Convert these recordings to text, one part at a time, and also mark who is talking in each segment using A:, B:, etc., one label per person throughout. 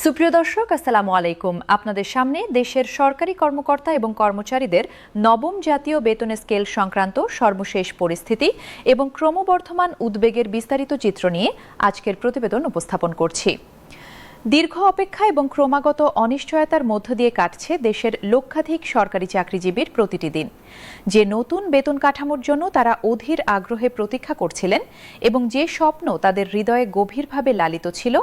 A: সুপ্রিয় দর্শক, আসসালামু আলাইকুম। আপনাদের সামনে দেশের সরকারি কর্মকর্তা এবং কর্মচারীদের নবম জাতীয় বেতন স্কেল সংক্রান্ত সর্বশেষ পরিস্থিতি এবং ক্রমবর্ধমান উদ্বেগের বিস্তারিত চিত্র নিয়ে আজকের প্রতিবেদন উপস্থাপন করছি। দীর্ঘ অপেক্ষা এবং ক্রমাগত অনিশ্চয়তার মধ্য দিয়ে কাটছে দেশের লক্ষাধিক সরকারি চাকরিজীবীর প্রতিটি দিন। যে নতুন বেতন কাঠামোর জন্য তারা অধীর আগ্রহে প্রতীক্ষা করছিলেন এবং যে স্বপ্ন তাদের হৃদয়ে গভীরভাবে লালিত ছিল,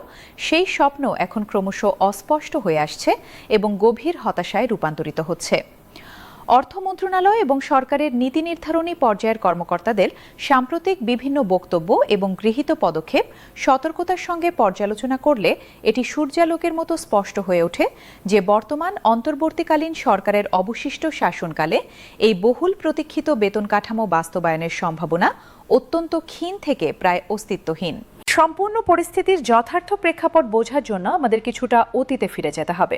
A: সেই স্বপ্ন এখন ক্রমশ অস্পষ্ট হয়ে আসছে এবং গভীর হতাশায় রূপান্তরিত হচ্ছে। অর্থ মন্ত্রণালয় এবং সরকারের নীতি নির্ধারণী পর্যায়ের কর্মকর্তাদের সাম্প্রতিক বিভিন্ন বক্তব্য এবং গৃহীত পদক্ষেপ সতর্কতার সঙ্গে পর্যালোচনা করলে এটি সূর্যালোকের মতো স্পষ্ট হয়ে ওঠে যে বর্তমান অন্তর্বর্তীকালীন সরকারের অবশিষ্ট শাসনকালে এই বহুল প্রতীক্ষিত বেতন কাঠামো বাস্তবায়নের সম্ভাবনা অত্যন্ত ক্ষীণ থেকে প্রায় অস্তিত্বহীন। সম্পূর্ণ পরিস্থিতির যথার্থ প্রেক্ষাপট বোঝার জন্য আমাদের কিছুটা অতীতে ফিরে যেতে হবে।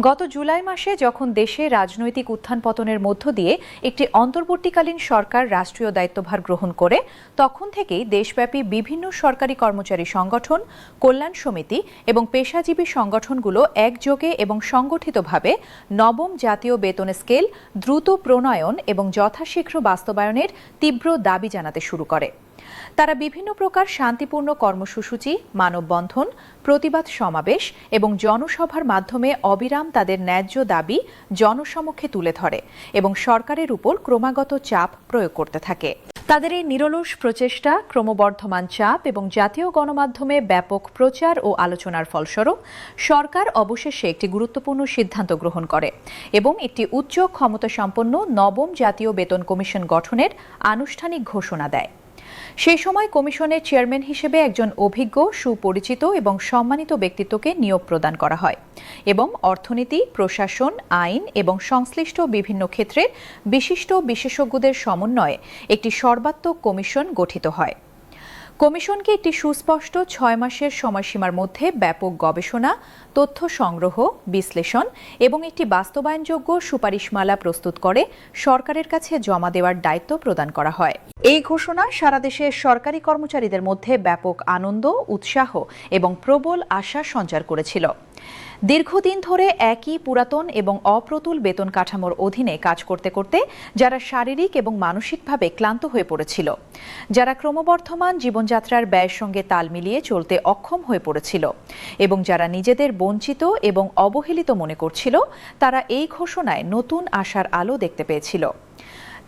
A: গত জুলাই মাসে যখন দেশে রাজনৈতিক উত্থান পতনের মধ্য দিয়ে একটি অন্তর্বর্তীকালীন সরকার রাষ্ট্রীয় দায়িত্বভার গ্রহণ করে, তখন থেকেই দেশব্যাপী বিভিন্ন সরকারি কর্মচারী সংগঠন, কল্যাণ সমিতি এবং পেশাজীবী সংগঠনগুলো একযোগে এবং সংগঠিতভাবে নবম জাতীয় বেতন স্কেল দ্রুত প্রণয়ন এবং যথাশীঘ্র বাস্তবায়নের তীব্র দাবি জানাতে শুরু করে। তারা বিভিন্ন প্রকার শান্তিপূর্ণ কর্মসূচি, মানববন্ধন, প্রতিবাদ সমাবেশ এবং জনসভার মাধ্যমে অবিরাম তাদের ন্যায্য দাবি জনসমক্ষে তুলে ধরে এবং সরকারের উপর ক্রমাগত চাপ প্রয়োগ করতে থাকে। তাদের এই নিরলস প্রচেষ্টা, ক্রমবর্ধমান চাপ এবং জাতীয় গণমাধ্যমে ব্যাপক প্রচার ও আলোচনার ফলস্বরূপ সরকার অবশেষে একটি গুরুত্বপূর্ণ সিদ্ধান্ত গ্রহণ করে এবং একটি উচ্চ ক্ষমতাসম্পন্ন নবম জাতীয় বেতন কমিশন গঠনের আনুষ্ঠানিক ঘোষণা দেয়। সেই সময় কমিশনের চেয়ারম্যান হিসেবে একজন অভিজ্ঞ, সুপরিচিত এবং সম্মানিত ব্যক্তিত্বকে নিয়োগ প্রদান করা হয় এবং অর্থনীতি, প্রশাসন, আইন এবং সংশ্লিষ্ট বিভিন্ন ক্ষেত্রের বিশিষ্ট বিশেষজ্ঞদের সমন্বয়ে একটি সর্বাত্মক কমিশন গঠিত হয়। কমিশনকে একটি সুস্পষ্ট 6 মাসের সময়সীমার মধ্যে ব্যাপক গবেষণা, তথ্য সংগ্রহ, বিশ্লেষণ এবং একটি বাস্তবায়নযোগ্য সুপারিশমালা প্রস্তুত করে সরকারের কাছে জমা দেওয়ার দায়িত্ব প্রদান করা হয়। এই ঘোষণা সারা দেশের সরকারি কর্মচারীদের মধ্যে ব্যাপক আনন্দ, উৎসাহ এবং প্রবল আশা সঞ্চার করেছিল। দীর্ঘদিন ধরে একই পুরাতন এবং অপ্রতুল বেতন কাঠামোর অধীনে কাজ করতে করতে যারা শারীরিক এবং মানসিকভাবে ক্লান্ত হয়ে পড়েছিল, যারা ক্রমবর্ধমান জীবনযাত্রার ব্যয়ের সঙ্গে তাল মিলিয়ে চলতে অক্ষম হয়ে পড়েছিল এবং যারা নিজেদের বঞ্চিত এবং অবহেলিত মনে করছিল, তারা এই ঘোষণায় নতুন আশার আলো দেখতে পেয়েছিল।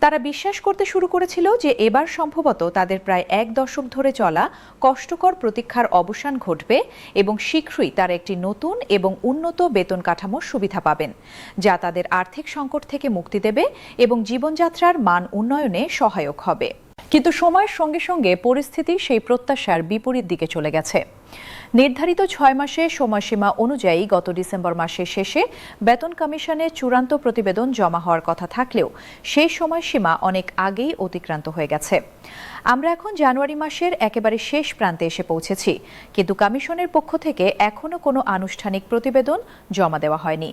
A: তারা বিশ্বাস করতে শুরু করেছিল যে এবার সম্ভবত তাদের প্রায় 1 দশক ধরে চলা কষ্টকর প্রতীক্ষার অবসান ঘটবে এবং শীঘ্রই তারা একটি নতুন এবং উন্নত বেতন কাঠামোর সুবিধা পাবেন, যা তাদের আর্থিক সংকট থেকে মুক্তি দেবে এবং জীবনযাত্রার মান উন্নয়নে সহায়ক হবে। কিন্তু সময়ের সঙ্গে সঙ্গে পরিস্থিতি সেই প্রত্যাশার বিপরীত দিকে চলে গেছে। নির্ধারিত 6 মাসের সময়সীমা অনুযায়ী গত ডিসেম্বর মাসের শেষে বেতন কমিশনের চূড়ান্ত প্রতিবেদন জমা হওয়ার কথা থাকলেও সেই সময়সীমা অনেক আগেই অতিক্রান্ত হয়ে গেছে। আমরা এখন জানুয়ারি মাসের একেবারে শেষ প্রান্তে এসে পৌঁছেছি, কিন্তু কমিশনের পক্ষ থেকে এখনও কোনো আনুষ্ঠানিক প্রতিবেদন জমা দেওয়া হয়নি।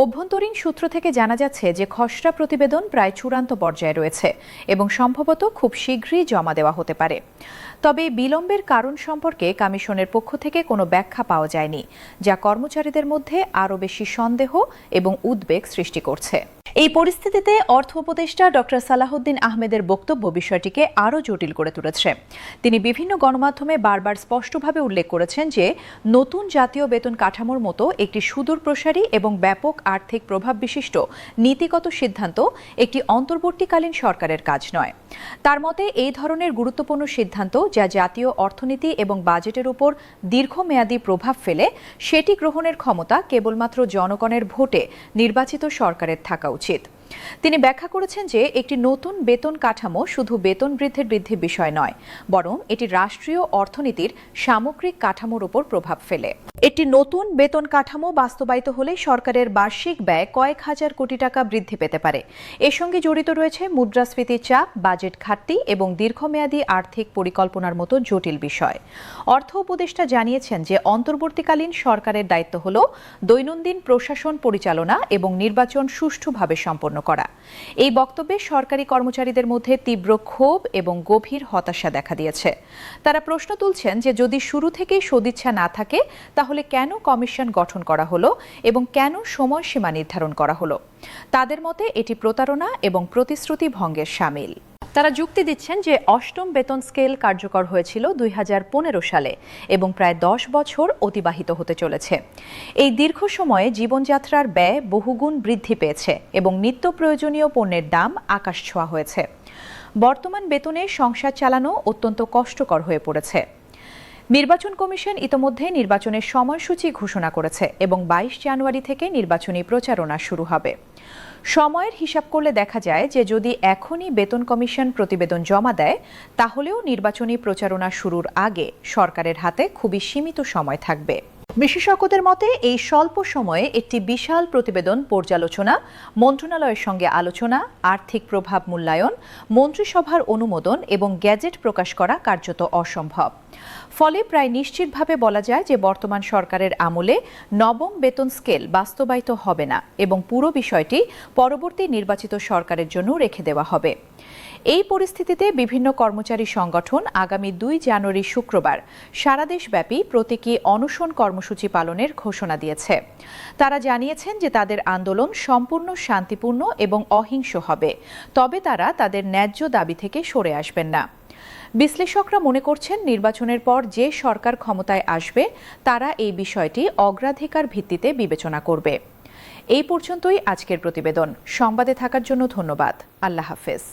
A: অভ্যন্তরীণ সূত্র থেকে জানা যাচ্ছে যে খসড়া প্রতিবেদন প্রায় চূড়ান্ত পর্যায়ে রয়েছে এবং সম্ভবত খুব শীঘ্রই জমা দেওয়া হতে পারে। তবে বিলম্বের কারণ সম্পর্কে কমিশনের পক্ষ থেকে কোনো ব্যাখ্যা পাওয়া যায়নি, যা কর্মচারীদের মধ্যে আরও বেশি সন্দেহ এবং উদ্বেগ সৃষ্টি করছে। এই পরিস্থিতিতে অর্থ উপদেষ্টা ডক্টর সালাহউদ্দিন আহমেদের বক্তব্য বিষয়টিকে আরও জটিল করে তুলেছে। তিনি বিভিন্ন গণমাধ্যমে বারবার স্পষ্টভাবে উল্লেখ করেছেন যে নতুন জাতীয় বেতন কাঠামোর মতো একটি সুদূরপ্রসারী এবং ব্যাপক আর্থিক প্রভাব বিশিষ্ট নীতিগত সিদ্ধান্ত একটি অন্তর্বর্তীকালীন সরকারের কাজ নয়। তার মতে এই ধরনের গুরুত্বপূর্ণ সিদ্ধান্ত, যা জাতীয় অর্থনীতি এবং বাজেটের উপর দীর্ঘমেয়াদী প্রভাব ফেলে, সেটি গ্রহণের ক্ষমতা কেবলমাত্র জনগণের ভোটে নির্বাচিত সরকারের থাকা উচিত। তিনি ব্যাখ্যা করেছেন যে একটি নতুন বেতন কাঠামো শুধু বেতন বৃদ্ধির বিষয় নয়, বরং এটি রাষ্ট্রীয় অর্থনীতির সামগ্রিক কাঠামোর উপর প্রভাব ফেলে। একটি নতুন বেতন কাঠামো বাস্তবায়িত হলে সরকারের বার্ষিক ব্যয় কয়েক হাজার কোটি টাকা বৃদ্ধি পেতে পারে। এর সঙ্গে জড়িত রয়েছে মুদ্রাস্ফীতির চাপ, বাজেট ঘাটতি এবং দীর্ঘমেয়াদী আর্থিক পরিকল্পনার মতো জটিল বিষয়। অর্থ উপদেষ্টা জানিয়েছেন যে অন্তর্বর্তীকালীন সরকারের দায়িত্ব হল দৈনন্দিন প্রশাসন পরিচালনা এবং নির্বাচন সুষ্ঠুভাবে সম্পন্ন সম্পন্ন করা। এই বক্তব্যে সরকারি কর্মচারীদের মধ্যে তীব্র ক্ষোভ এবং গভীর হতাশা দেখা দিয়েছে। তারা প্রশ্ন তুলছেন যে যদি শুরু থেকেই সদিচ্ছা না থাকে তাহলে কেন কমিশন গঠন করা হলো এবং কেন সময়সীমা নির্ধারণ করা হলো। তাদের মতে এটি প্রতারণা এবং প্রতিশ্রুতি ভঙ্গের শামিল। তারা যুক্তি দিচ্ছেন যে অষ্টম বেতন স্কেল কার্যকর হয়েছিল 2015 সালে এবং প্রায় 10 বছর অতিবাহিত হতে চলেছে। এই দীর্ঘ সময়ে জীবনযাত্রার ব্যয় বহুগুণ বৃদ্ধি পেয়েছে এবং নিত্য প্রয়োজনীয় পণ্যের দাম আকাশ ছোঁয়া হয়েছে। বর্তমান বেতনে সংসার চালানো অত্যন্ত কষ্টকর হয়ে পড়েছে। নির্বাচন কমিশন ইতোমধ্যে নির্বাচনের সময়সূচি ঘোষণা করেছে এবং 22 জানুয়ারি থেকে নির্বাচনী প্রচারণা শুরু হবে। সময়ের হিসাব করলে দেখা যায় যে যদি এখনই বেতন কমিশন প্রতিবেদন জমা দেয় তাহলেও নির্বাচনী প্রচারণা শুরুর আগে সরকারের হাতে খুবই সীমিত সময় থাকবে। বিশেষজ্ঞদের মতে এই স্বল্প সময়ে একটি বিশাল প্রতিবেদন পর্যালোচনা, মন্ত্রণালয়ের সঙ্গে আলোচনা, আর্থিক প্রভাব মূল্যায়ন, মন্ত্রিসভার অনুমোদন এবং গ্যাজেট প্রকাশ করা কার্যত অসম্ভব। ফলে প্রায় নিশ্চিতভাবে বলা যায় যে বর্তমান সরকারের আমলে নবম বেতন স্কেল বাস্তবায়িত হবে না এবং পুরো বিষয়টি পরবর্তী নির্বাচিত সরকারের জন্য রেখে দেওয়া হবে। এই পরিস্থিতিতে বিভিন্ন কর্মচারী সংগঠন আগামী 2 জানুয়ারি শুক্রবার সারা দেশব্যাপী প্রতীকী অনশন কর্মসূচি পালনের ঘোষণা দিয়েছে। তারা জানিয়েছেন যে তাদের আন্দোলন সম্পূর্ণ শান্তিপূর্ণ এবং অহিংস হবে, তবে তারা তাদের ন্যায্য দাবি থেকে সরে আসবেন না। বিশ্লেষকরা মনে করছেন নির্বাচনের পর যে সরকার ক্ষমতায় আসবে তারা এই বিষয়টি অগ্রাধিকার ভিত্তিতে বিবেচনা করবে। এই পর্যন্তই আজকের প্রতিবেদন। সংবাদে থাকার জন্য ধন্যবাদ। আল্লাহ হাফেজ।